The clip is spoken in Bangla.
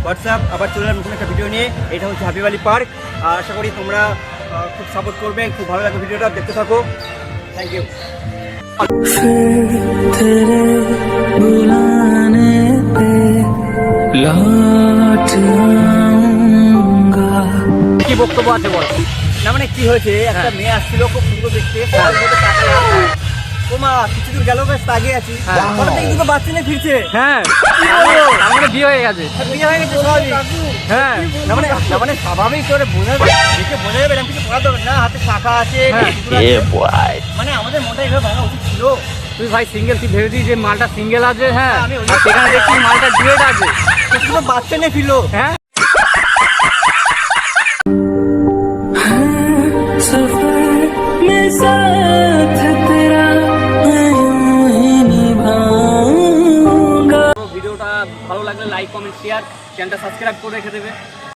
হোয়াটসঅ্যাপ। আবার চলে এলাম নতুন একটা ভিডিও নিয়ে। এটা হচ্ছে হাবিব আলী পার্ক। আশা করি তোমরা খুব সাপোর্ট করবে, খুব ভালো লাগবে ভিডিওটা, দেখতে থাকো। Thank you. কি বক্তব্য আছে বল? না মানে কি হয়েছে, একটা মেয়ে আসছিল খুব সুন্দর দেখতে, ও মা কিছু দূর গেল, বেশ তাকিয়ে আছি, হঠাৎ দেখি দুটো বাচ্চা নিয়ে ফিরছে। হ্যাঁ, আমাদের বিয়ে হয়ে গেছে। বিয়ে হয়ে গেছে স্বাভাবিক। হ্যাঁ, না মানে স্বাভাবিক করে বোঝা দেখে বোঝা যাবে, এরকম কিছু করা দরকার না, হাতে শাখা আছে, হ্যাঁ। মানে আমাদের মনটা এভাবে ভাঙা উচিত ছিল। তুই ভাই সিঙ্গেল, তুই ভেবেছিস যে মালটা সিঙ্গেল আছে, হ্যাঁ, আমি ওই আর সেখানে দেখছি মালটা ডুয়েট আছে। দুটো বাচ্চা নিয়ে ফিরলো। হ্যাঁ, ভিডিওটা ভালো লাগলে লাইক, কমেন্ট, শেয়ার, চ্যানেলটা সাবস্ক্রাইব করে রেখে দেবে।